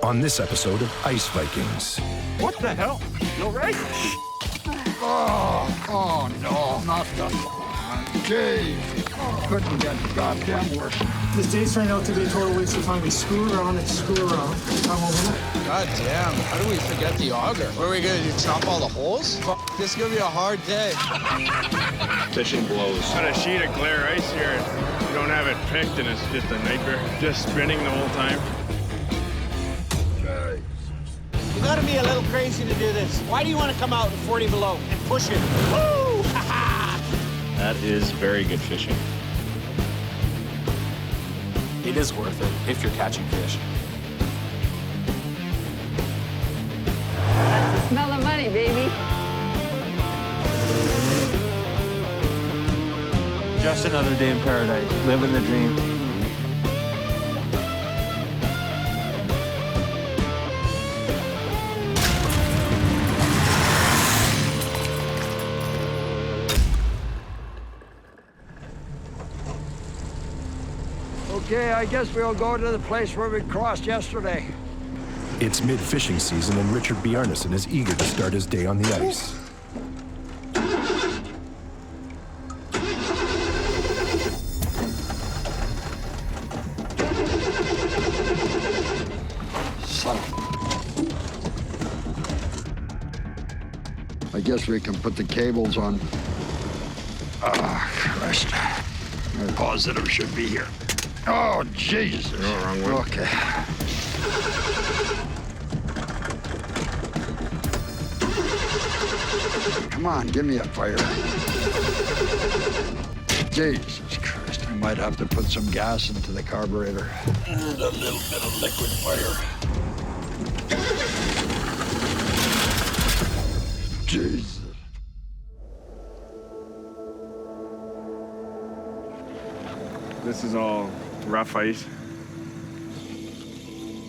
On this episode of Ice Vikings. What the hell? You all right? Oh no, not the jeez. Couldn't get goddamn worse. This day's turned out to be a total waste of time. We screw around and screw around. Come over there. God damn, how do we forget the auger? What are we gonna do, chop all the holes? This is gonna be a hard day. Fishing blows. Got a sheet of clear ice here. You don't have it picked and it's just a nightmare. Just spinning the whole time. You gotta be a little crazy to do this. Why do you want to come out in 40 below and push it? Woo! That is very good fishing. It is worth it if you're catching fish. That's the smell of money, baby. Just another day in paradise, living the dream. Okay, I guess we'll go to the place where we crossed yesterday. It's mid-fishing season and Richard Bjarnason is eager to start his day on the ice. Son. I guess we can put the cables on. Ah, Christ. My positive should be here. Oh, Jesus. Oh, wrong way. Okay. Come on, give me a fire. Jesus Christ. I might have to put some gas into the carburetor. And a little bit of liquid fire. Jesus. This is all rough ice.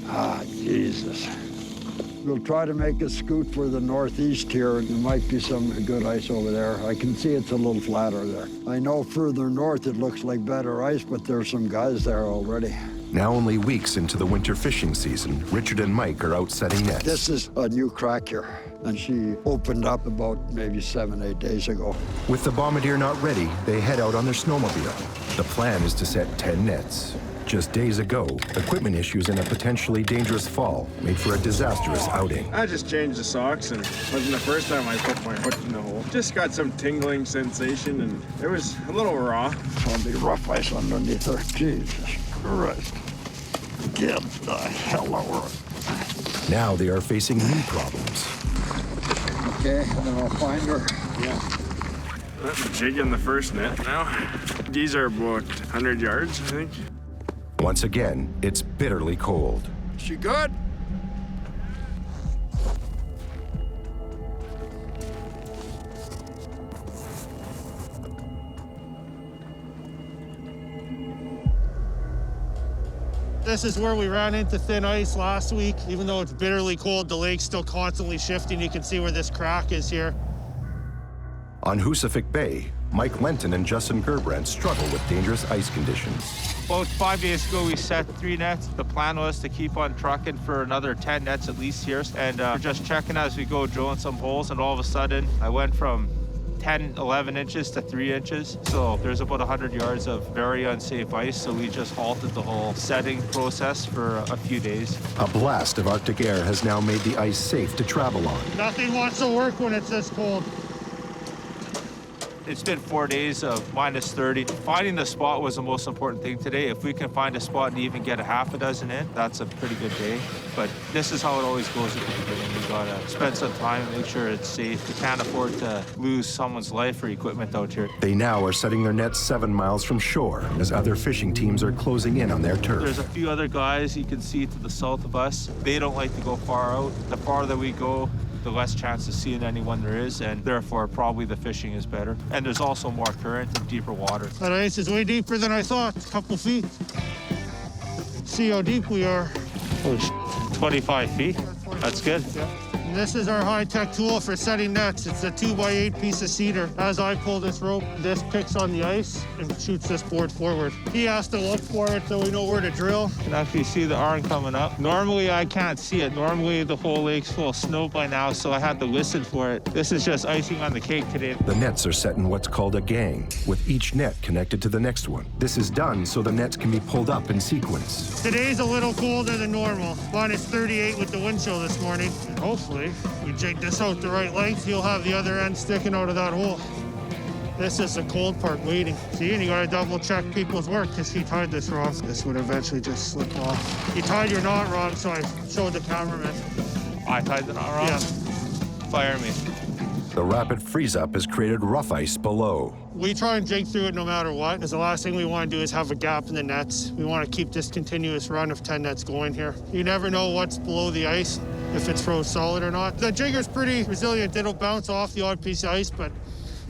Ah, Jesus. We'll try to make a scoot for the northeast here. There might be some good ice over there. I can see it's a little flatter there. I know further north it looks like better ice, but there's some guys there already. Now only weeks into the winter fishing season, Richard and Mike are out setting nets. This is a new crack here, and she opened up about maybe 7-8 days ago. With the bombardier not ready, they head out on their snowmobile. The plan is to set 10 nets. Just days ago, equipment issues and a potentially dangerous fall made for a disastrous outing. I just changed the socks and it wasn't the first time I put my foot in the hole. Just got some tingling sensation and it was a little raw. It's gonna be rough ice underneath her. Jesus Christ. Get the hell over it. Now they are facing new problems. Okay, then I'll find her. Yeah. I'm jigging the first net now. These are about 100 yards, I think. Once again, it's bitterly cold. She good? This is where we ran into thin ice last week. Even though it's bitterly cold, the lake's still constantly shifting. You can see where this crack is here. On Husavik Bay, Mike Lenton and Justin Gerbrandt struggle with dangerous ice conditions. About 5 days ago, we set 3 nets. The plan was to keep on trucking for another 10 nets at least here. And we're just checking as we go, drilling some holes. And all of a sudden, I went from 10, 11 inches to 3 inches. So there's about 100 yards of very unsafe ice. So we just halted the whole setting process for a few days. A blast of Arctic air has now made the ice safe to travel on. Nothing wants to work when it's this cold. It's been 4 days of minus 30. Finding the spot was the most important thing today. If we can find a spot and even get a half a dozen in, that's a pretty good day. But this is how it always goes at the beginning. We gotta spend some time and make sure it's safe. We can't afford to lose someone's life or equipment out here. They now are setting their nets 7 miles from shore as other fishing teams are closing in on their turf. There's a few other guys you can see to the south of us. They don't like to go far out. The farther we go, the less chance of seeing anyone there is, and therefore probably the fishing is better. And there's also more current and deeper water. That ice is way deeper than I thought, a couple feet. See how deep we are. Oh, 25 feet. That's good. Yeah. This is our high-tech tool for setting nets. It's a 2x8 piece of cedar. As I pull this rope, this picks on the ice and shoots this board forward. He has to look for it so we know where to drill. You can actually see the arm coming up. Normally, I can't see it. Normally, the whole lake's full of snow by now, so I had to listen for it. This is just icing on the cake today. The nets are set in what's called a gang, with each net connected to the next one. This is done so the nets can be pulled up in sequence. Today's a little colder than normal. Minus 38 with the wind chill this morning. And hopefully, we jig this out the right length, you'll have the other end sticking out of that hole. This is the cold part, waiting. See, and you gotta double check people's work because he tied this wrong. This would eventually just slip off. You tied your knot wrong, so I showed the cameraman. I tied the knot wrong? Yeah. Fire me. The rapid freeze-up has created rough ice below. We try and jig through it no matter what, because the last thing we want to do is have a gap in the nets. We want to keep this continuous run of 10 nets going here. You never know what's below the ice, if it's froze solid or not. The jigger's pretty resilient. It'll bounce off the odd piece of ice, but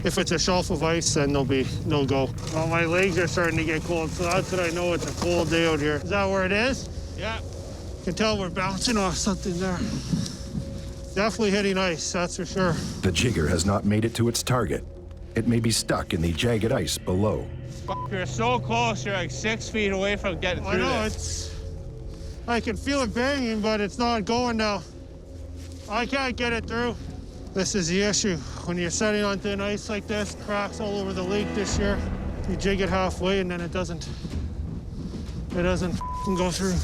if it's a shelf of ice, then there'll be no go. Well, my legs are starting to get cold, so that's what I know it's a cold day out here. Is that where it is? Yeah. You can tell we're bouncing off something there. Definitely hitting ice, that's for sure. The jigger has not made it to its target. It may be stuck in the jagged ice below. You're so close. You're like 6 feet away from getting through I know, this. I can feel it banging, but it's not going now. I can't get it through. This is the issue. When you're setting on thin ice like this, cracks all over the lake this year, you jig it halfway and then it doesn't go through.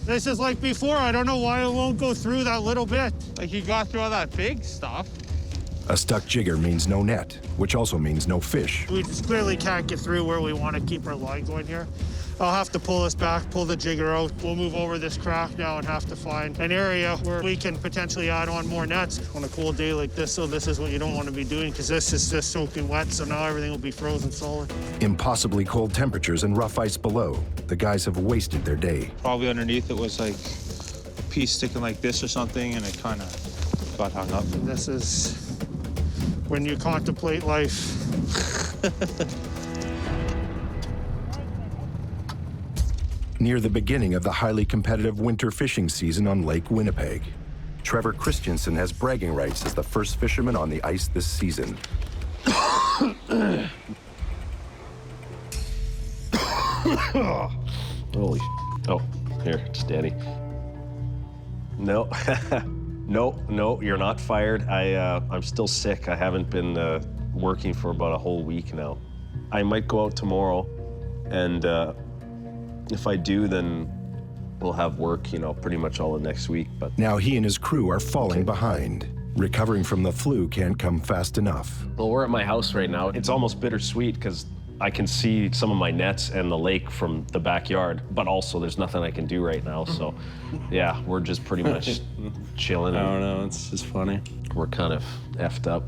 This is like before. I don't know why it won't go through that little bit. Like you got through all that big stuff. A stuck jigger means no net, which also means no fish. We just clearly can't get through where we want to keep our line going here. I'll have to pull this back, pull the jigger out. We'll move over this crack now and have to find an area where we can potentially add on more nets on a cold day like this. So this is what you don't want to be doing because this is just soaking wet. So now everything will be frozen solid. Impossibly cold temperatures and rough ice below. The guys have wasted their day. Probably underneath it was like a piece sticking like this or something, and it kind of got hung up. And this is when you contemplate life. Near the beginning of the highly competitive winter fishing season on Lake Winnipeg, Trevor Christensen has bragging rights as the first fisherman on the ice this season. Holy oh, here, it's Danny. No, no, you're not fired. I'm still sick. I haven't been working for about a whole week now. I might go out tomorrow, and if I do, then we'll have work, you know, pretty much all of next week. But Now he and his crew are falling behind. Recovering from the flu can't come fast enough. well, we're at my house right now. It's almost bittersweet because I can see some of my nets and the lake from the backyard, but also there's nothing I can do right now. So, yeah, we're just pretty much chilling. I don't know, it's just funny. We're kind of effed up,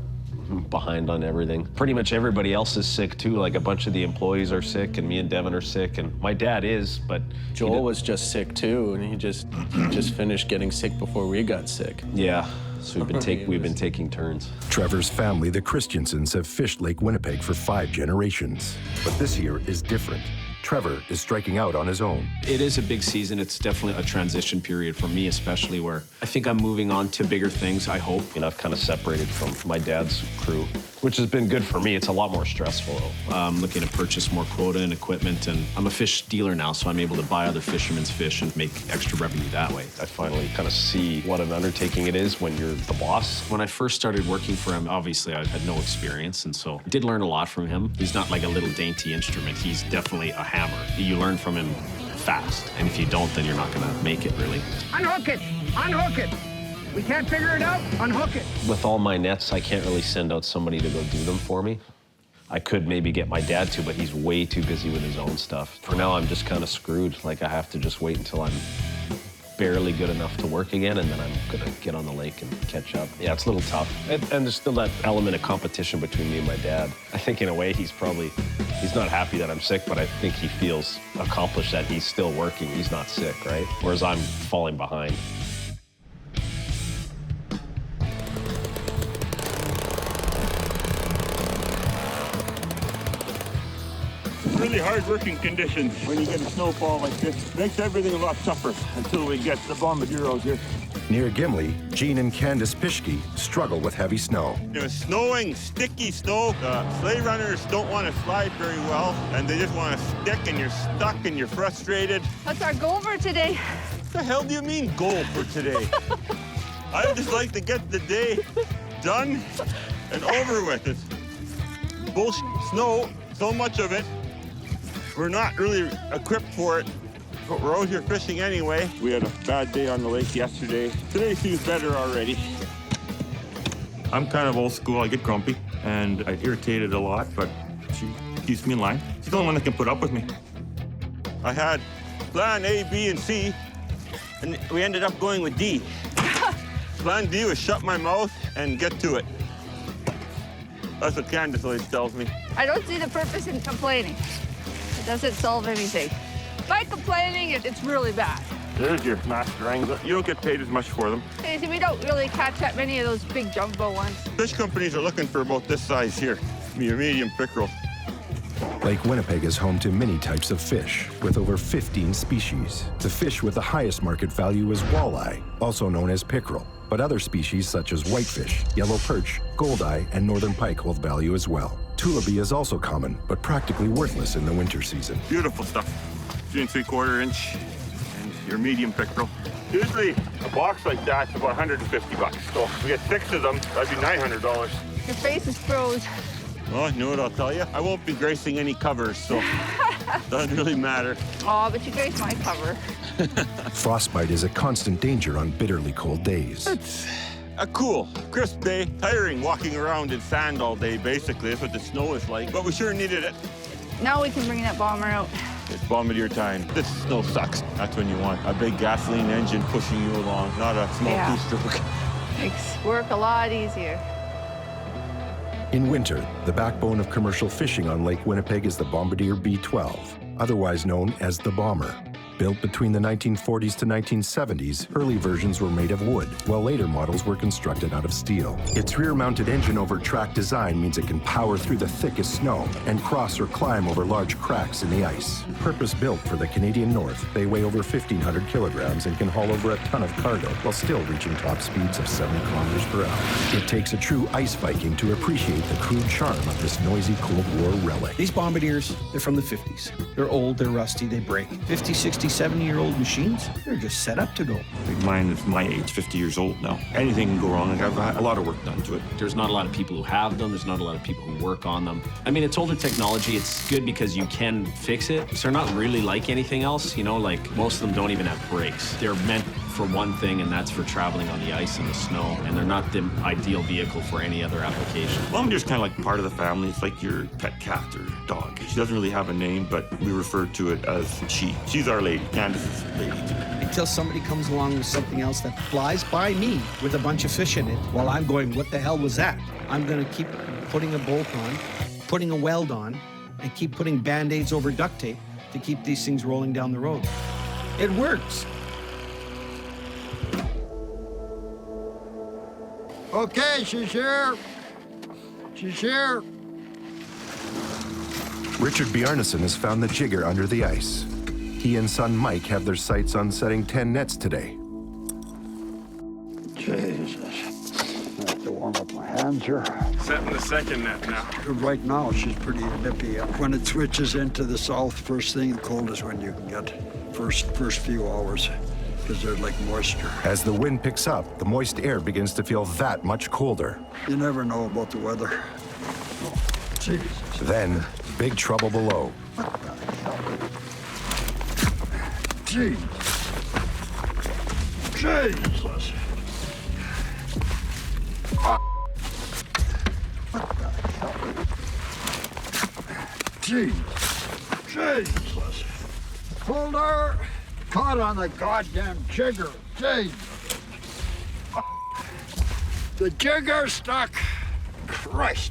behind on everything. Pretty much everybody else is sick too. Like a bunch of the employees are sick, and me and Devin are sick, and my dad is, but Joel was just sick too, and he just finished getting sick before we got sick. yeah. So we've been taking turns. Trevor's family, the Christensens, have fished Lake Winnipeg for 5 generations. But this year is different. Trevor is striking out on his own. It is a big season. It's definitely a transition period for me, especially where I think I'm moving on to bigger things, I hope. You know, I've kind of separated from my dad's crew, which has been good for me. It's a lot more stressful, though. I'm looking to purchase more quota and equipment, and I'm a fish dealer now, so I'm able to buy other fishermen's fish and make extra revenue that way. I finally kind of see what an undertaking it is when you're the boss. When I first started working for him, obviously I had no experience, and so I did learn a lot from him. He's not like a little dainty instrument. He's definitely a hammer. You learn from him fast, and if you don't, then you're not gonna make it, really. Unhook it! Unhook it! We can't figure it out? Unhook it! With all my nets, I can't really send out somebody to go do them for me. I could maybe get my dad to, but he's way too busy with his own stuff. For now, I'm just kind of screwed. Like, I have to just wait until I'm barely good enough to work again, and then I'm gonna get on the lake and catch up. Yeah, it's a little tough. And there's still that element of competition between me and my dad. I think in a way he's not happy that I'm sick, but I think he feels accomplished that he's still working. He's not sick, right? Whereas I'm falling behind. Really hard working conditions when you get a snowfall like this. Makes everything a lot tougher until we get the bombarderos here. Near Gimli, Gene and Candace Pischke struggle with heavy snow. It was snowing, sticky snow. The sleigh runners don't want to slide very well, and they just want to stick, and you're stuck, and you're frustrated. What's our goal for today? What the hell do you mean goal for today? I just like to get the day done and over with. It's bullshit snow, so much of it. We're not really equipped for it, but we're out here fishing anyway. We had a bad day on the lake yesterday. Today seems better already. I'm kind of old school. I get grumpy, and I irritated a lot, but she keeps me in line. She's the only one that can put up with me. I had plan A, B, and C, and we ended up going with D. Plan D was shut my mouth and get to it. That's what Candace always tells me. I don't see the purpose in complaining. It doesn't solve anything. By complaining, it's really bad. There's your master angler. You don't get paid as much for them. Hey, see, we don't really catch that many of those big jumbo ones. Fish companies are looking for about this size here, your medium pickerel. Lake Winnipeg is home to many types of fish, with over 15 species. The fish with the highest market value is walleye, also known as pickerel. But other species such as whitefish, yellow perch, goldeye, and northern pike hold value as well. Tullibee is also common, but practically worthless in the winter season. Beautiful stuff. 3 3/4 inch and your medium pickerel. Usually a box like that's about $150. So if we get 6 of them, that'd be $900. Your face is froze. Well, you know what I'll tell you? I won't be gracing any covers, so doesn't really matter. Oh, but you graced my cover. Frostbite is a constant danger on bitterly cold days. It's a cool, crisp day. Tiring walking around in sand all day, basically. That's what the snow is like. But we sure needed it. Now we can bring that bomber out. It's bombardier time. This snow sucks. That's when you want a big gasoline engine pushing you along, not a small two-stroke. Makes work a lot easier. In winter, the backbone of commercial fishing on Lake Winnipeg is the Bombardier B-12, otherwise known as the Bomber. Built between the 1940s to 1970s, early versions were made of wood, while later models were constructed out of steel. Its rear-mounted engine-over-track design means it can power through the thickest snow and cross or climb over large cracks in the ice. Purpose-built for the Canadian North, they weigh over 1,500 kilograms and can haul over a ton of cargo while still reaching top speeds of 70 kilometers per hour. It takes a true ice Viking to appreciate the crude charm of this noisy Cold War relic. These Bombardiers, they're from the 50s. They're old, they're rusty, they break. 50, 60, 70-year-old machines, they're just set up to go. Mine is my age, 50 years old now. Anything can go wrong. I've had a lot of work done to it. There's not a lot of people who have them. There's not a lot of people who work on them. I mean, it's older technology. It's good because you can fix it. So they're not really like anything else, you know, like most of them don't even have brakes. They're meant for one thing, and that's for traveling on the ice and the snow, and they're not the ideal vehicle for any other application. Well, I'm just kind of like part of the family. It's like your pet cat or dog. She doesn't really have a name, but we refer to it as she. She's our lady. Candace is the lady. Until somebody comes along with something else that flies by me with a bunch of fish in it, while I'm going, what the hell was that? I'm gonna keep putting a bolt on, putting a weld on, and keep putting Band-Aids over duct tape to keep these things rolling down the road. It works. Okay, she's here. She's here. Richard Bjarnason has found the jigger under the ice. He and son Mike have their sights on setting 10 nets today. Jesus. I have to warm up my hands here. Setting the second net now. Right now, she's pretty nippy. When it switches into the south, first thing, the coldest wind you can get. First few hours, because there's like moisture. As the wind picks up, the moist air begins to feel that much colder. You never know about the weather. Jesus. Then, big trouble below. Jeez. Jesus. What the hell? Jeez. Jesus. Pulled her. Caught on the goddamn jigger. Jeez. The jigger stuck. Christ.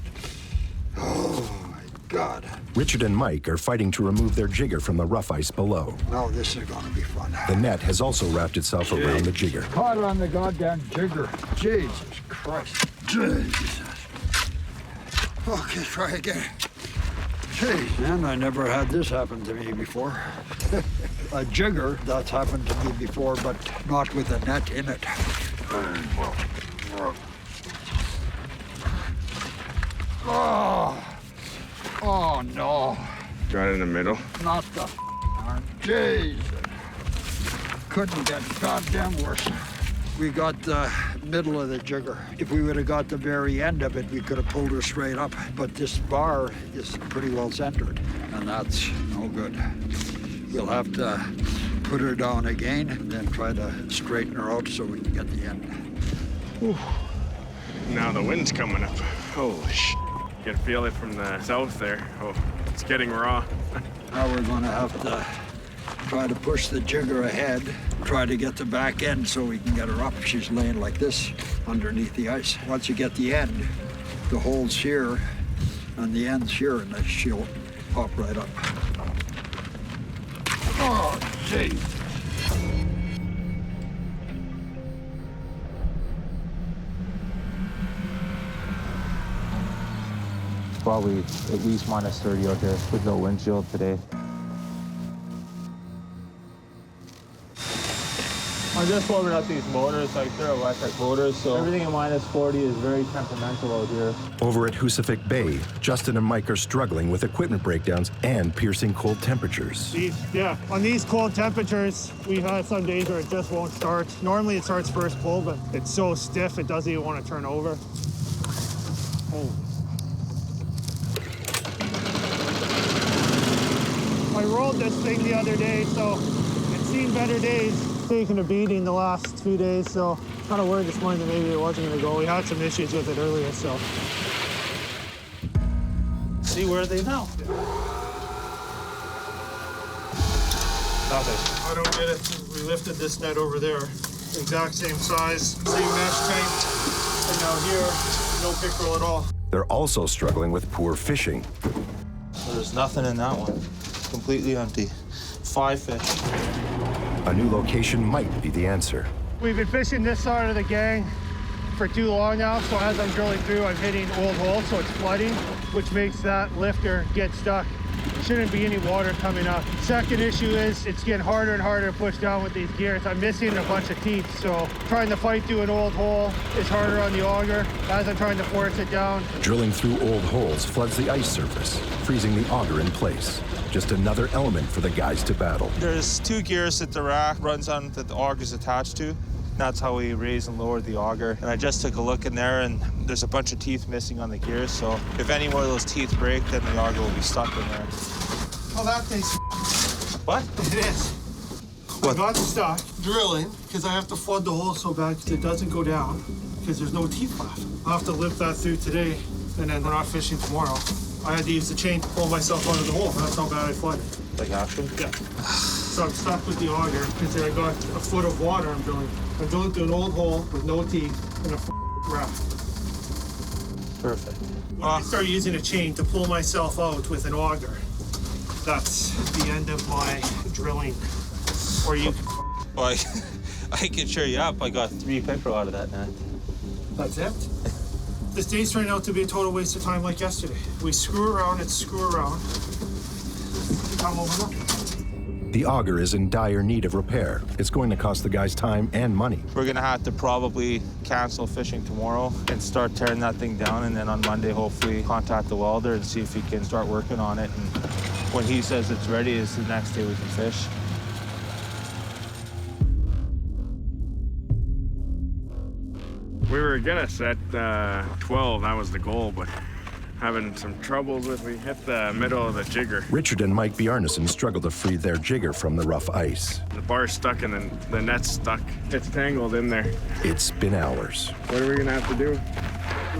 Oh, my God. Richard and Mike are fighting to remove their jigger from the rough ice below. Now this is gonna be fun. The net has also wrapped itself around the jigger. Caught on the goddamn jigger. Jesus Christ. Jesus. Okay, try again. Jeez, man, I never had this happen to me before. A jigger, that's happened to me before, but not with a net in it. Oh no. Got it in the middle. Not the arm. Jeez. Couldn't get goddamn worse. We got the middle of the jigger. If we would have got the very end of it, we could have pulled her straight up. But this bar is pretty well centered, and that's no good. We'll have to put her down again and then try to straighten her out so we can get the end. Whew. Now the wind's coming up. Holy sh! You can feel it from the south there. Oh, it's getting raw. Now we're gonna have to try to push the jigger ahead, try to get the back end so we can get her up. She's laying like this underneath the ice. Once you get the end, the hole's here and the end's here, and then she'll pop right up. Oh, gee. Probably at least minus 30 out there with no windshield today. I'm just warming up these motors, like they're electric motors, so everything at minus 40 is very temperamental out here. Over at Husavik Bay, Justin and Mike are struggling with equipment breakdowns and piercing cold temperatures. Yeah, on these cold temperatures, we've had some days where it just won't start. Normally it starts first pull, but it's so stiff it doesn't even want to turn over. Oh. I rolled this thing the other day, so it's seen better days. Taking a beating the last few days, so kind of worried this morning that maybe it wasn't going to go. We had some issues with it earlier, so. See, where are they now? Nothing. I don't get it. We lifted this net over there. Exact same size, same mesh tank, and now here, no pickerel at all. They're also struggling with poor fishing. There's nothing in that one. Completely empty. 5 fish. A new location might be the answer. We've been fishing this side of the gang for too long now, so as I'm drilling through, I'm hitting old holes, so it's flooding, which makes that lifter get stuck. Shouldn't be any water coming up. Second issue is it's getting harder and harder to push down with these gears. I'm missing a bunch of teeth, so trying to fight through an old hole is harder on the auger as I'm trying to force it down. Drilling through old holes floods the ice surface, freezing the auger in place. Just another element for the guys to battle. There's 2 gears that the rack runs on that the auger is attached to. That's how we raise and lower the auger. And I just took a look in there, and there's a bunch of teeth missing on the gears. So if any more of those teeth break, then the auger will be stuck in there. Oh, that thing's What? It is. What? I got stuck drilling because I have to flood the hole so bad because it doesn't go down because there's no teeth left. I'll have to lift that through today, and then we're not fishing tomorrow. I had to use the chain to pull myself out of the hole. That's how bad I flooded. Like actually? Yeah. So I'm stuck with the auger because I got a foot of water I'm drilling. I'm drilling through an old hole with no teeth and a raft. Perfect. When I start using a chain to pull myself out with an auger, that's the end of my drilling. Or you can... Well, I can cheer you up. I got 3 pickerel out of that net. That's it? This day's turned out to be a total waste of time like yesterday. We screw around and screw around. Come over now. The auger is in dire need of repair. It's going to cost the guys time and money. We're gonna have to probably cancel fishing tomorrow and start tearing that thing down, and then on Monday, hopefully contact the welder and see if he can start working on it. And when he says it's ready, is the next day we can fish. We were gonna set 12, that was the goal, but having some troubles with, we hit the middle of the jigger. Richard and Mike Bjarnason struggle to free their jigger from the rough ice. The bar's stuck and then the net's stuck. It's tangled in there. It's been hours. What are we gonna have to do?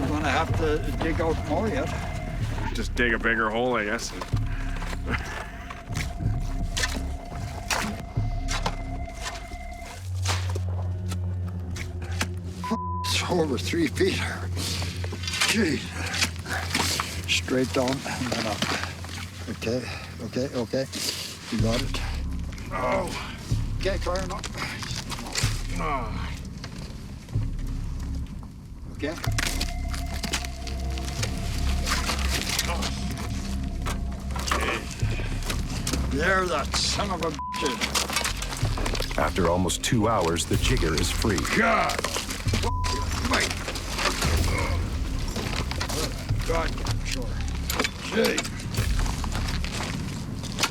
We're gonna have to dig out more yet. Just dig a bigger hole, I guess. It's over 3 feet. Jeez. Straight down and then up. Okay, okay, okay. You got it. Oh. Okay, Claire, no. Oh. Okay. There, that son of a bitch. After almost 2 hours, the jigger is free. God! Mike. God, sure. Jay.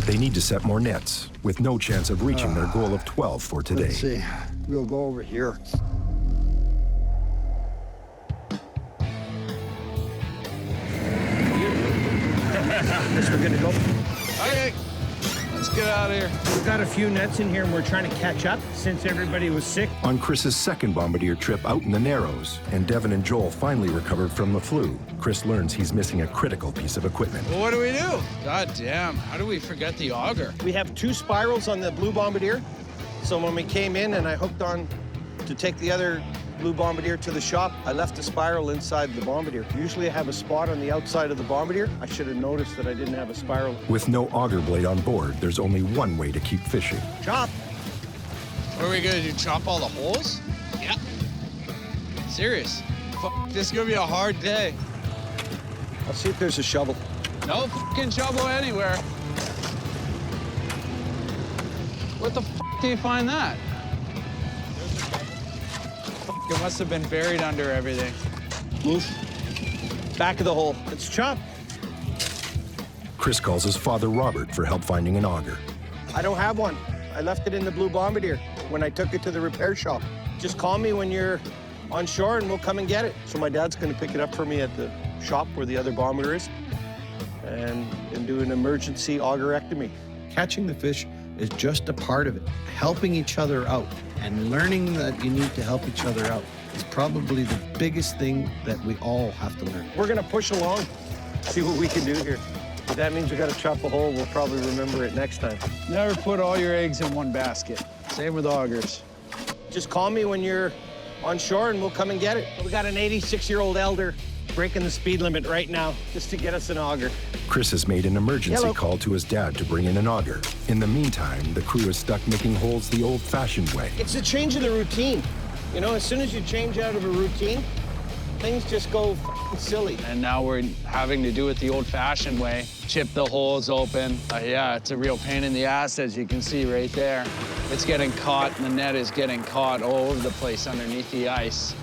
They need to set more nets, with no chance of reaching their goal of 12 for today. Let's see. We'll go over here. Guess we're good to go. Okay, let's get out of here. We've got a few nets in here, and we're trying to catch up since everybody was sick. On Chris's second bombardier trip out in the Narrows, and Devin and Joel finally recovered from the flu, Chris learns he's missing a critical piece of equipment. Well, what do we do? God damn, how do we forget the auger? We have 2 spirals on the blue bombardier. So when we came in and I hooked on to take the other blue bombardier to the shop, I left a spiral inside the bombardier. Usually I have a spot on the outside of the bombardier. I should have noticed that I didn't have a spiral. With no auger blade on board, there's only one way to keep fishing. Chop! What are we gonna do, chop all the holes? Yeah. Serious? This is gonna be a hard day. I'll see if there's a shovel. No fucking shovel anywhere. What the do you find that? It must have been buried under everything. Move. Back of the hole. It's chop. Chris calls his father Robert for help finding an auger. I don't have one. I left it in the blue bombardier when I took it to the repair shop. Just call me when you're on shore and we'll come and get it. So my dad's gonna pick it up for me at the shop where the other bombardier is and do an emergency augerectomy. Catching the fish is just a part of it. Helping each other out and learning that you need to help each other out is probably the biggest thing that we all have to learn. We're gonna push along, see what we can do here. If that means we gotta chop a hole, we'll probably remember it next time. Never put all your eggs in one basket. Same with augers. Just call me when you're on shore and we'll come and get it. We got an 86-year-old elder breaking the speed limit right now just to get us an auger. Chris has made an emergency Hello. call to his dad to bring in an auger. In the meantime, the crew is stuck making holes the old-fashioned way. It's a change of the routine. You know, as soon as you change out of a routine, things just go f***ing silly. And now we're having to do it the old-fashioned way. Chip the holes open. Yeah, it's a real pain in the ass, as you can see right there. It's getting caught, and the net is getting caught all over the place underneath the ice.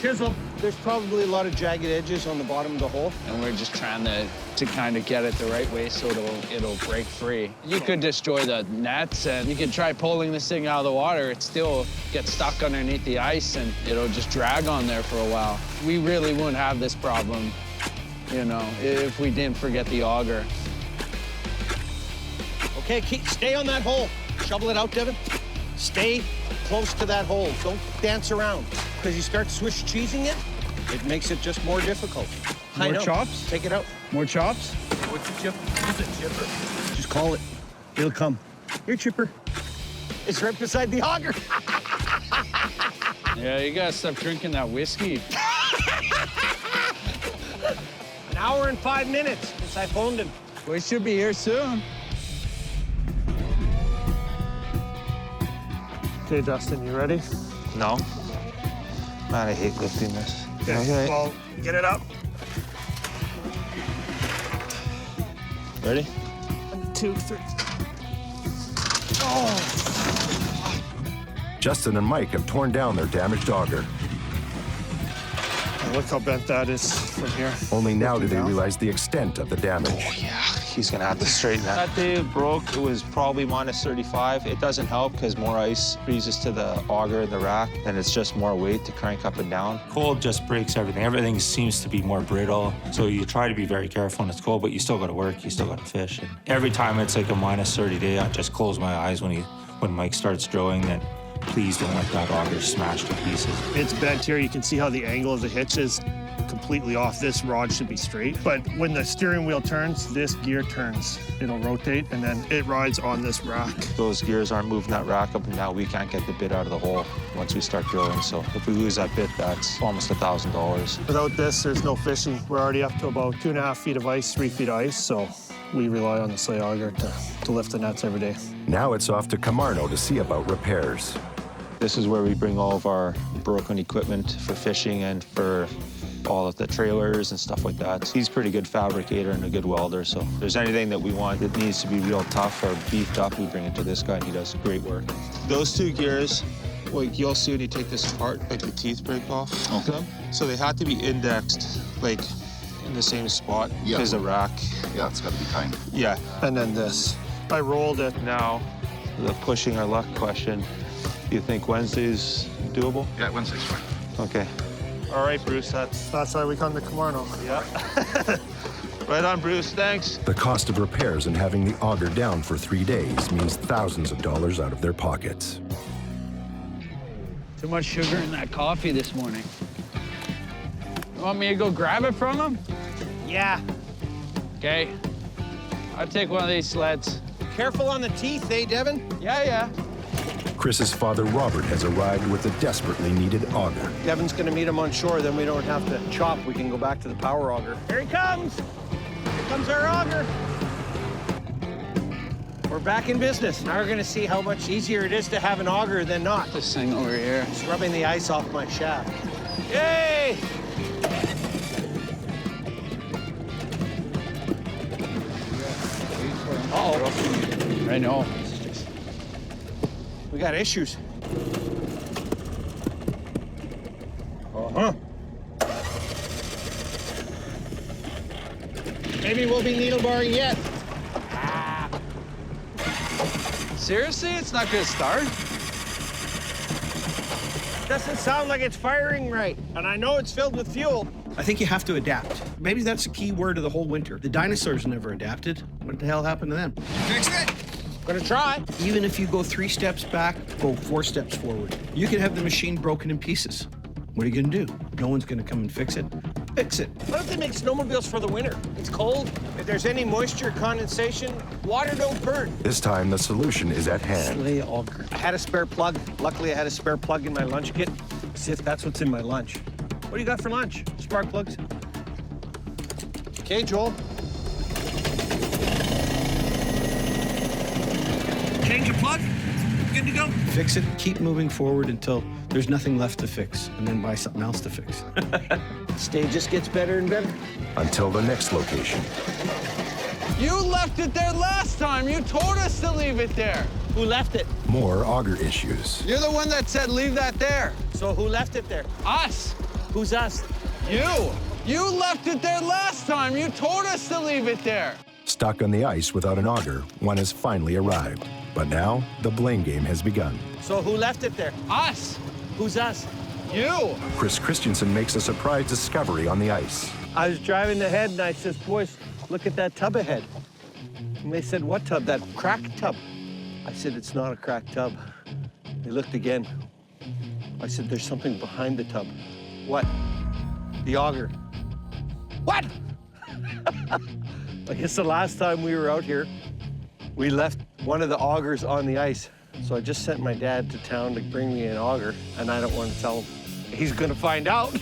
Chisel. There's probably a lot of jagged edges on the bottom of the hole. And we're just trying to kind of get it the right way so it'll break free. You could destroy the nets, and you could try pulling this thing out of the water. It still gets stuck underneath the ice, and it'll just drag on there for a while. We really wouldn't have this problem, you know, if we didn't forget the auger. Okay, stay on that hole. Shovel it out, Devin. Stay close to that hole. Don't dance around. Because you start Swiss cheesing it, it makes it just more difficult. More chops? Take it out. More chops? What's a chip? What's a chipper? Just call it. It'll come. Here, chipper. It's right beside the auger. Yeah, you gotta stop drinking that whiskey. An hour and 5 minutes since I phoned him. We should be here soon. Okay, Dustin, you ready? No. Man, I hate lifting this. Okay. Well, get it up. Ready? 1, 2, 3. Justin and Mike have torn down their damaged auger. Look how bent that is from here. Only now do they realize the extent of the damage. Oh, yeah. He's going to have to straighten that. That day it broke. It was probably minus 35. It doesn't help because more ice freezes to the auger and the rack, and it's just more weight to crank up and down. Cold just breaks everything. Everything seems to be more brittle. So you try to be very careful when it's cold, but you still got to work. You still got to fish. And every time it's like a minus 30 day, I just close my eyes when Mike starts drilling. That please don't let that auger smash to pieces. It's bent here. You can see how the angle of the hitch is completely off. This rod should be straight. But when the steering wheel turns, this gear turns. It'll rotate, and then it rides on this rack. Those gears aren't moving that rack up and down. We can't get the bit out of the hole once we start drilling. So if we lose that bit, that's almost $1,000. Without this, there's no fishing. We're already up to about 2.5 feet of ice, 3 feet of ice, so we rely on the sleigh auger to lift the nets every day. Now it's off to Camarno to see about repairs. This is where we bring all of our broken equipment for fishing and for all of the trailers and stuff like that. He's a pretty good fabricator and a good welder, so if there's anything that we want that needs to be real tough or beefed up, we bring it to this guy, and he does great work. Those 2 gears Well, you'll see when you take this apart, like the teeth break off. Okay. So they have to be indexed, like in the same spot as the rack. Yeah, it's got to be timed. Yeah, and then this. I rolled it now. The pushing our luck question. Do you think Wednesday's doable? Yeah, Wednesday's fine. Okay. All right, Bruce, that's why we come to Camarno. Yeah. Right on, Bruce, thanks. The cost of repairs and having the auger down for 3 days means thousands of dollars out of their pockets. Too much sugar in that coffee this morning. You want me to go grab it from him? Yeah. Okay. I'll take one of these sleds. Careful on the teeth, eh, Devin? Yeah. Chris's father, Robert, has arrived with the desperately needed auger. Devin's gonna meet him on shore, then we don't have to chop. We can go back to the power auger. Here he comes! Here comes our auger. We're back in business. Now we're gonna see how much easier it is to have an auger than not. This thing over here. It's rubbing the ice off my shaft. Yay! Uh-oh. I know. We got issues. Uh-huh. Maybe we'll be needle barring yet. Seriously? It's not gonna start? Doesn't sound like it's firing right. And I know it's filled with fuel. I think you have to adapt. Maybe that's the key word of the whole winter. The dinosaurs never adapted. What the hell happened to them? Fix it! Gonna try. Even if you go 3 steps back, go 4 steps forward. You can have the machine broken in pieces. What are you gonna do? No one's gonna come and fix it. Fix it. What if they make snowmobiles for the winter? It's cold. If there's any moisture, condensation, water don't burn. This time, the solution is at hand. Sleigh auger. I had a spare plug. Luckily, I had a spare plug in my lunch kit. See if that's what's in my lunch. What do you got for lunch? Spark plugs? Okay, Joel. Change the plug. Good to go. Fix it, keep moving forward until there's nothing left to fix, and then buy something else to fix. Stage just gets better and better. Until the next location. You left it there last time. You told us to leave it there. Who left it? More auger issues. You're the one that said leave that there. So who left it there? Us. Who's us? You. You left it there last time. You told us to leave it there. Stuck on the ice without an auger, one has finally arrived. But now, the blame game has begun. So who left it there? Us. Who's us? You. Chris Christensen makes a surprise discovery on the ice. I was driving ahead and I says, boys, look at that tub ahead. And they said, what tub? That cracked tub. I said, it's not a cracked tub. They looked again. I said, there's something behind the tub. What? The auger. What? I guess the last time we were out here, we left one of the augers on the ice. So I just sent my dad to town to bring me an auger, and I don't want to tell him. He's gonna find out.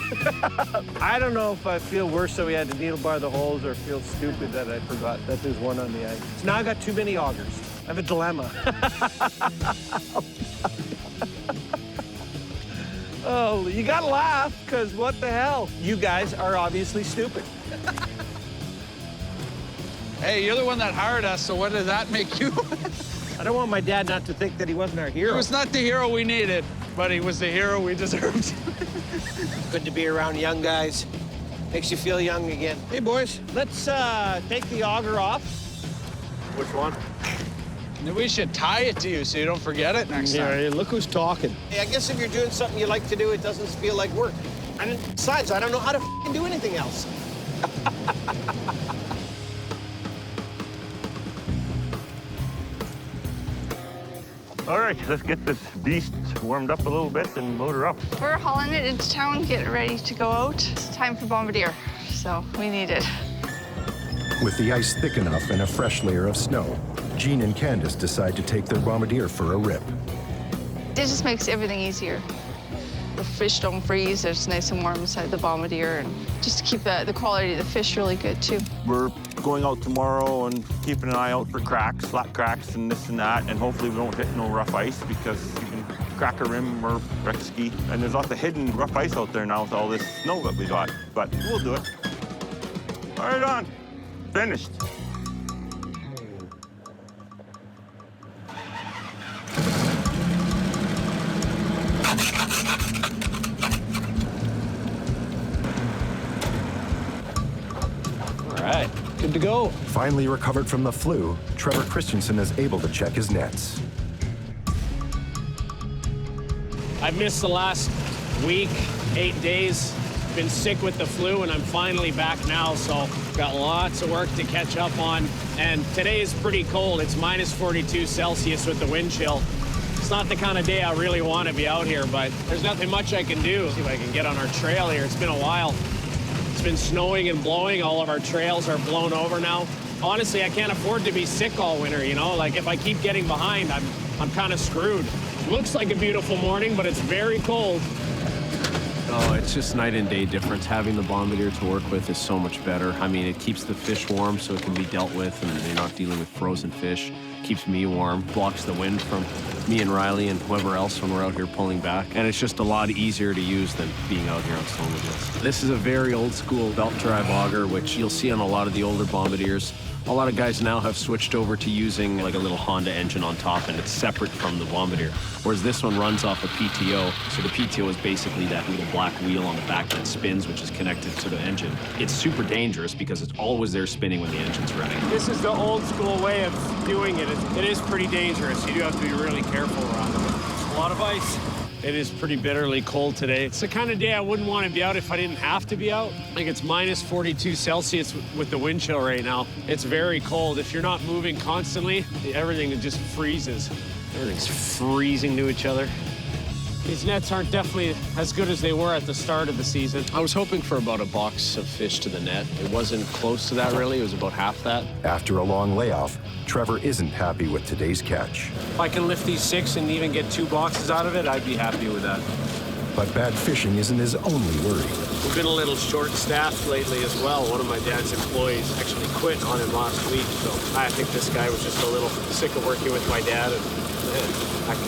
I don't know if I feel worse that we had to needle bar the holes or feel stupid that I forgot that there's one on the ice. So now I got too many augers. I have a dilemma. Oh, you gotta laugh, because what the hell? You guys are obviously stupid. Hey, you're the one that hired us, so what does that make you? I don't want my dad not to think that he wasn't our hero. He was not the hero we needed, but he was the hero we deserved. Good to be around young guys. Makes you feel young again. Hey, boys, let's take the auger off. Which one? We should tie it to you so you don't forget it next time. Yeah, look who's talking. Hey, I guess if you're doing something you like to do, it doesn't feel like work. And besides, I don't know how to do anything else. All right, let's get this beast warmed up a little bit and load her up. We're hauling it into town, getting ready to go out. It's time for bombardier, so we need it. With the ice thick enough and a fresh layer of snow, Jean and Candace decide to take their bombardier for a rip. It just makes everything easier. The fish don't freeze, it's nice and warm inside the bombardier, and just to keep the quality of the fish really good, too. We're going out tomorrow and keeping an eye out for cracks, flat cracks and this and that, and hopefully we don't hit no rough ice because you can crack a rim or wreck a ski. And there's lots of hidden rough ice out there now with all this snow that we got, but we'll do it. All right, on. Finished. Good to go. Finally recovered from the flu, Trevor Christensen is able to check his nets. I've missed the last week, 8 days. Been sick with the flu, and I'm finally back now, so got lots of work to catch up on. And today is pretty cold. It's minus 42 Celsius with the wind chill. It's not the kind of day I really want to be out here, but there's nothing much I can do. See if I can get on our trail here. It's been a while. It's been snowing and blowing. All of our trails are blown over now. Honestly, I can't afford to be sick all winter, you know? Like, if I keep getting behind, I'm kind of screwed. Looks like a beautiful morning, but it's very cold. Oh, it's just night and day difference. Having the bombardier to work with is so much better. I mean, it keeps the fish warm so it can be dealt with and you're not dealing with frozen fish. Keeps me warm, blocks the wind from me and Riley and whoever else when we're out here pulling back. And it's just a lot easier to use than being out here on snowmobiles. This is a very old school belt drive auger, which you'll see on a lot of the older bombardiers. A lot of guys now have switched over to using like a little Honda engine on top, and it's separate from the bombardier. Whereas this one runs off a PTO. So the PTO is basically that little black wheel on the back that spins, which is connected to the engine. It's super dangerous because it's always there spinning when the engine's running. This is the old school way of doing it. It is pretty dangerous. You do have to be really careful around it. There's a lot of ice. It is pretty bitterly cold today. It's the kind of day I wouldn't want to be out if I didn't have to be out. Like, it's minus 42 Celsius with the wind chill right now. It's very cold. If you're not moving constantly, everything just freezes. Everything's freezing to each other. These nets aren't definitely as good as they were at the start of the season. I was hoping for about a box of fish to the net. It wasn't close to that, really. It was about half that. After a long layoff, Trevor isn't happy with today's catch. If I can lift these 6 and even get 2 boxes out of it, I'd be happy with that. But bad fishing isn't his only worry. We've been a little short-staffed lately as well. One of my dad's employees actually quit on him last week, so I think this guy was just a little sick of working with my dad, and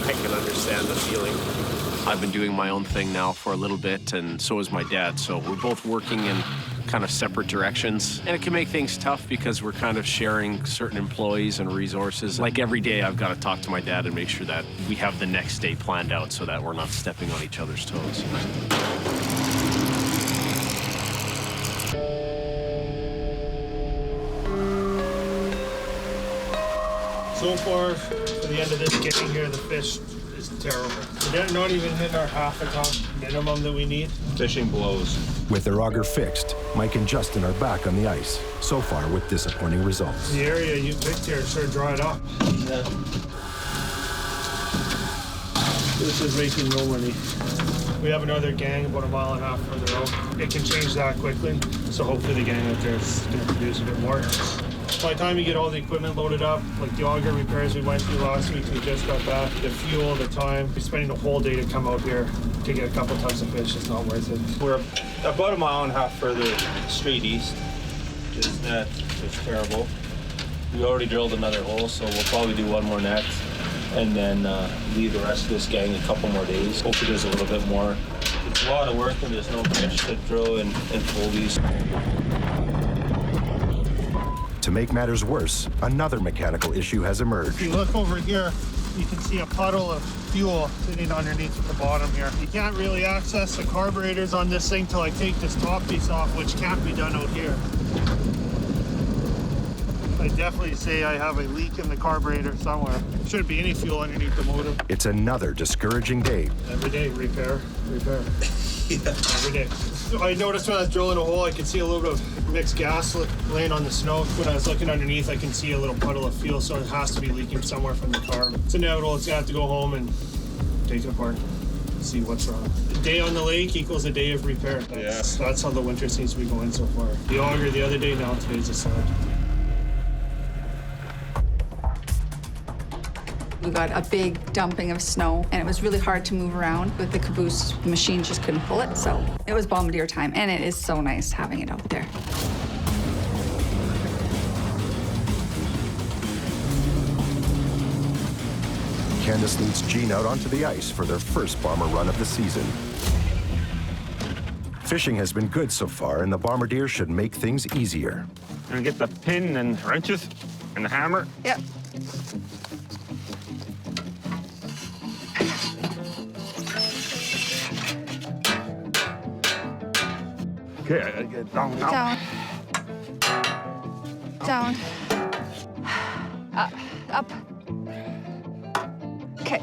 I can understand the feeling. I've been doing my own thing now for a little bit, and so is my dad. So we're both working in kind of separate directions. And it can make things tough because we're kind of sharing certain employees and resources. Like every day, I've got to talk to my dad and make sure that we have the next day planned out so that we're not stepping on each other's toes. So far, for the end of this getting here, the fish is terrible. We're not even hitting our half a ton minimum that we need. Fishing blows. With their auger fixed, Mike and Justin are back on the ice, so far with disappointing results. The area you picked here sure dried up. Yeah. This is making no money. We have another gang about 1.5 miles further out. It can change that quickly, so hopefully the gang out there is going to produce a bit more. By the time you get all the equipment loaded up, like the auger repairs we went through last week, we just got back, the fuel, the time, we're spending the whole day to come out here to get a couple tons of fish. It's not worth it. We're about 1.5 miles further straight east. This net is terrible. We already drilled another hole, so we'll probably do 1 more net and then leave the rest of this gang a couple more days. Hopefully there's a little bit more. It's a lot of work when there's no fish to drill and pull these. To make matters worse, another mechanical issue has emerged. If you look over here, you can see a puddle of fuel sitting underneath at the bottom here. You can't really access the carburetors on this thing till I take this top piece off, which can't be done out here. I definitely say I have a leak in the carburetor somewhere. Shouldn't be any fuel underneath the motor. It's another discouraging day. Every day, repair. Yeah. Every day. I noticed when I was drilling a hole, I could see a little bit of mixed gas laying on the snow. When I was looking underneath, I can see a little puddle of fuel, so it has to be leaking somewhere from the car. It's inevitable. It's gonna have to go home and take it apart, see what's wrong. A day on the lake equals a day of repair. That's how the winter seems to be going so far. The auger the other day, now today's a sled. We got a big dumping of snow, and it was really hard to move around with the caboose. The machine just couldn't pull it, so it was bombardier time, and it is so nice having it out there. Candace leads Gene out onto the ice for their first bomber run of the season. Fishing has been good so far, and the bombardier should make things easier. And get the pin and wrenches and the hammer. Yep. Okay, I gotta get it down now. Down. Down. Up. Okay.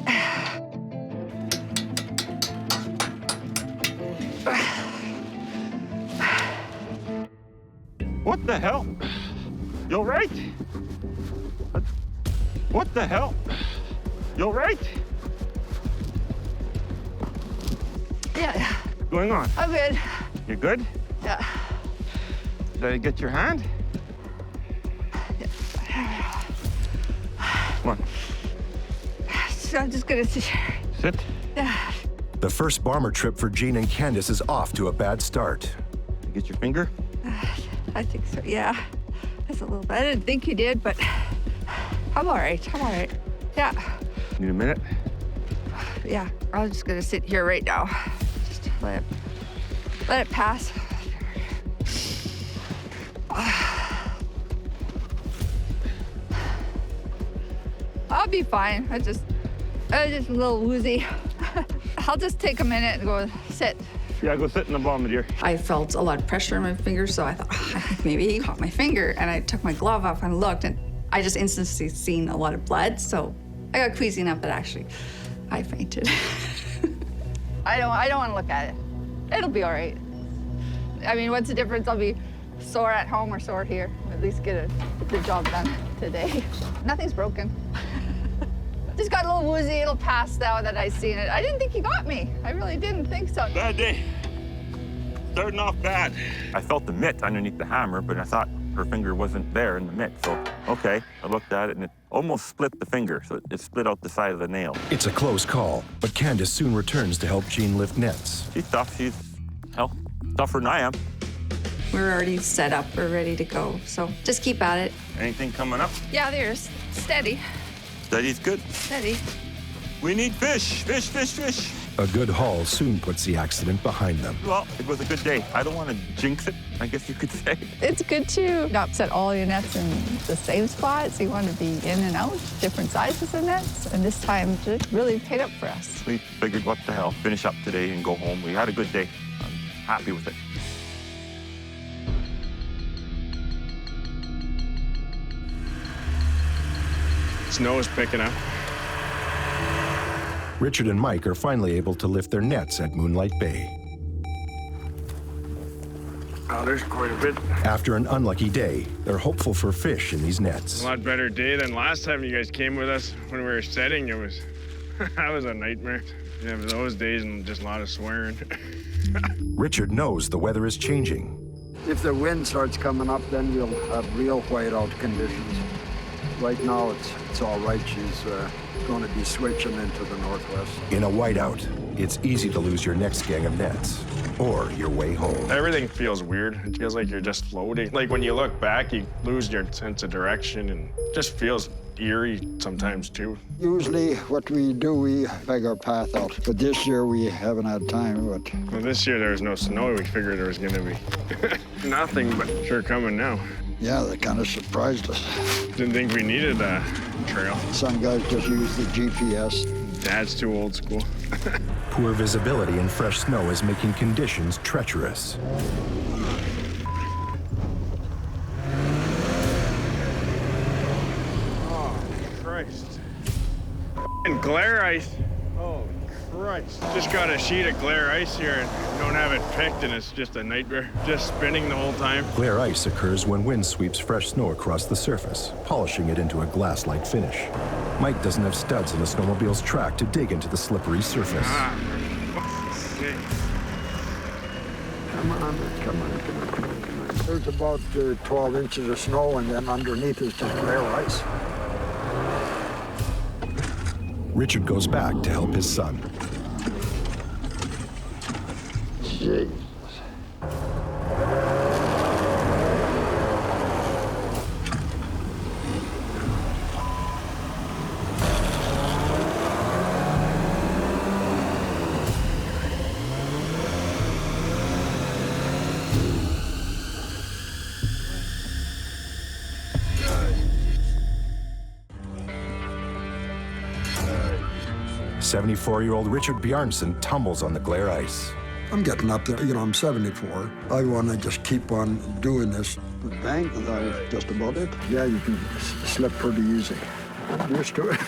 What the hell? You all right? What the hell? You all right? Yeah. What's going on? I'm good. You good? Yeah. Did I get your hand? Come on. So I'm just gonna sit here. Sit. Yeah. The first bomber trip for Jean and Candace is off to a bad start. You get your finger? I think so, yeah. That's a little bit. I didn't think you did, but I'm all right. I'm all right. Yeah. Need a minute? Yeah. I'm just gonna sit here right now. Just let it pass. I'll be fine. I just a little woozy. I'll just take a minute and go sit. Yeah, go sit in the bombardier. I felt a lot of pressure in my fingers, so I thought, oh, maybe he caught my finger. And I took my glove off and looked, and I just instantly seen a lot of blood. So I got queasy enough that actually I fainted. I don't want to look at it. It'll be all right. I mean, what's the difference? I'll be sore at home or sore here. At least get the job done today. Nothing's broken. Just got a little woozy. It'll pass now that I seen it. I didn't think he got me. I really didn't think so. Bad day. Starting off bad. I felt the mitt underneath the hammer, but I thought her finger wasn't there in the mitt. So, okay, I looked at it and it almost split the finger. So it split out the side of the nail. It's a close call, but Candace soon returns to help Jean lift nets. She's tough. She's, hell, tougher than I am. We're already set up. We're ready to go. So just keep at it. Anything coming up? Yeah, there's steady. Steady's good. Steady. We need fish. Fish, fish, fish. A good haul soon puts the accident behind them. Well, it was a good day. I don't want to jinx it, I guess you could say. It's good to not set all your nets in the same spots. You want to be in and out, different sizes of nets. And this time it really paid up for us. We figured, what the hell, finish up today and go home. We had a good day. I'm happy with it. Snow is picking up. Richard and Mike are finally able to lift their nets at Moonlight Bay. Oh, there's quite a bit. After an unlucky day, they're hopeful for fish in these nets. A lot better day than last time you guys came with us when we were setting. It was, that was a nightmare. Yeah, those days and just a lot of swearing. Richard knows the weather is changing. If the wind starts coming up, then we'll have real whiteout conditions. Right now, it's all right. She's going to be switching into the northwest. In a whiteout, it's easy to lose your next gang of nets or your way home. Everything feels weird. It feels like you're just floating. Like when you look back, you lose your sense of direction and just feels eerie sometimes too. Usually what we do, we peg our path out. But this year we haven't had time. But well, this year there was no snow. We figured there was going to be nothing, but sure coming now. Yeah, that kind of surprised us. Didn't think we needed a trail. Some guys just use the GPS. Dad's too old school. Poor visibility and fresh snow is making conditions treacherous. Oh, Christ. And glare ice. Oh, Christ. Just got a sheet of glare ice here and don't have it picked and it's just a nightmare. Just spinning the whole time. Glare ice occurs when wind sweeps fresh snow across the surface, polishing it into a glass-like finish. Mike doesn't have studs in the snowmobile's track to dig into the slippery surface. Okay. Come on. There's about 12 inches of snow, and then underneath is just glare ice. Richard goes back to help his son. Jeez. "74-year-old Richard Bjarnson tumbles on the glare ice. I'm getting up there. You know, I'm 74. I want to just keep on doing this. The bank, that was just about it. Yeah, you can slip pretty easy. I'm used to it.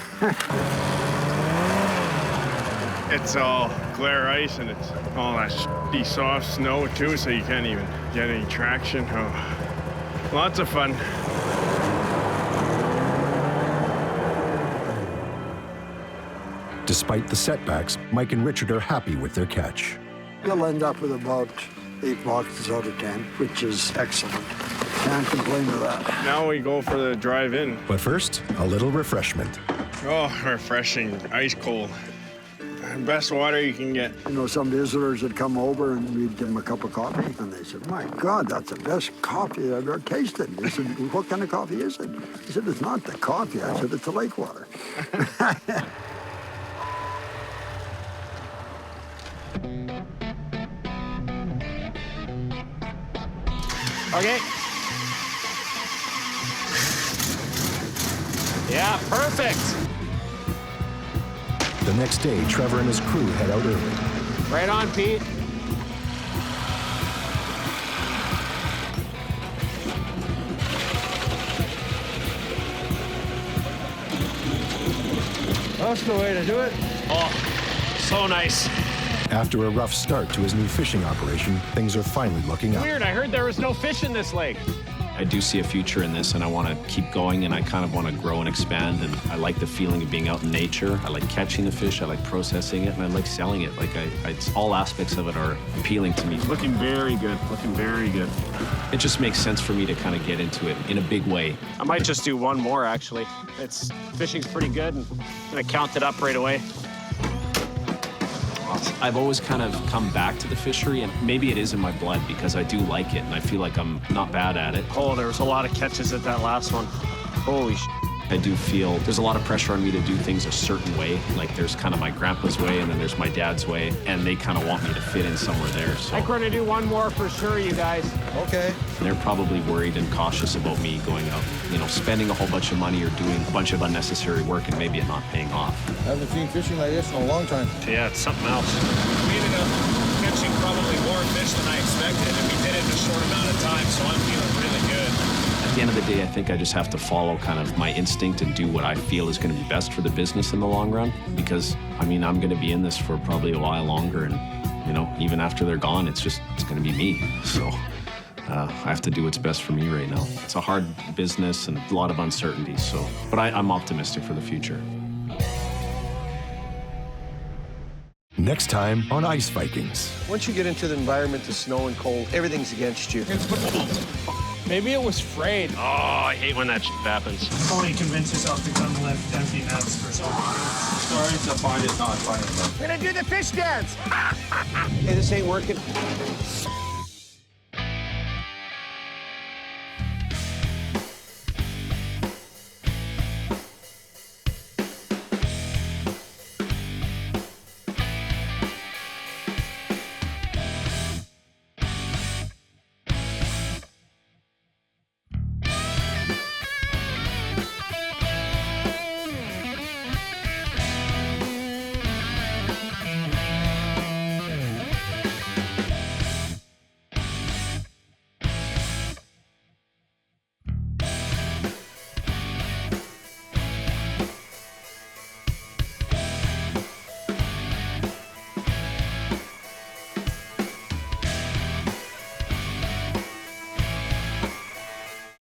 It's all glare ice and it's all that shitty soft snow too, so you can't even get any traction. Oh, lots of fun. Despite the setbacks, Mike and Richard are happy with their catch. You'll end up with about 8 boxes out of 10, which is excellent. Can't complain with that. Now we go for the drive-in. But first, a little refreshment. Oh, refreshing, ice cold. Best water you can get. You know, some visitors would come over and we'd give them a cup of coffee, and they said, "My God, that's the best coffee I've ever tasted." They said, "What kind of coffee is it?" He said, "It's not the coffee." I said, "It's the lake water." Okay. Yeah, perfect. The next day, Trevor and his crew head out early. Right on, Pete. That's the way to do it. Oh, so nice. After a rough start to his new fishing operation, things are finally looking up. Weird, I heard there was no fish in this lake. I do see a future in this, and I want to keep going, and I kind of want to grow and expand, and I like the feeling of being out in nature. I like catching the fish, I like processing it, and I like selling it. Like, it's all aspects of it are appealing to me. Looking very good, looking very good. It just makes sense for me to kind of get into it in a big way. I might just do one more, actually. Fishing's pretty good, and I'm gonna count it up right away. I've always kind of come back to the fishery, and maybe it is in my blood because I do like it, and I feel like I'm not bad at it. Oh, there was a lot of catches at that last one. Holy sh**. I do feel there's a lot of pressure on me to do things a certain way. Like, there's kind of my grandpa's way, and then there's my dad's way, and they kind of want me to fit in somewhere there. So I think we're gonna do one more for sure, you guys. Okay. they're probably worried and cautious about me going out, spending a whole bunch of money or doing a bunch of unnecessary work and maybe it not paying off. I haven't seen fishing like this in a long time. Yeah, it's something else. We ended up catching probably more fish than I expected, and we did it in a short amount of time, so I'm feeling really good. At the end of the day, I think I just have to follow kind of my instinct and do what I feel is going to be best for the business in the long run. Because, I'm going to be in this for probably a while longer. And, even after they're gone, it's going to be me. So I have to do what's best for me right now. It's a hard business and a lot of uncertainty. But I'm optimistic for the future. Next time on Ice Vikings. Once you get into the environment, the snow and cold, everything's against you. Maybe it was frayed. Oh, I hate when that shit happens. Tony convince yourself to come lift empty nets for something. Sorry to find it not funny. We're gonna do the fish dance. Hey, this ain't working.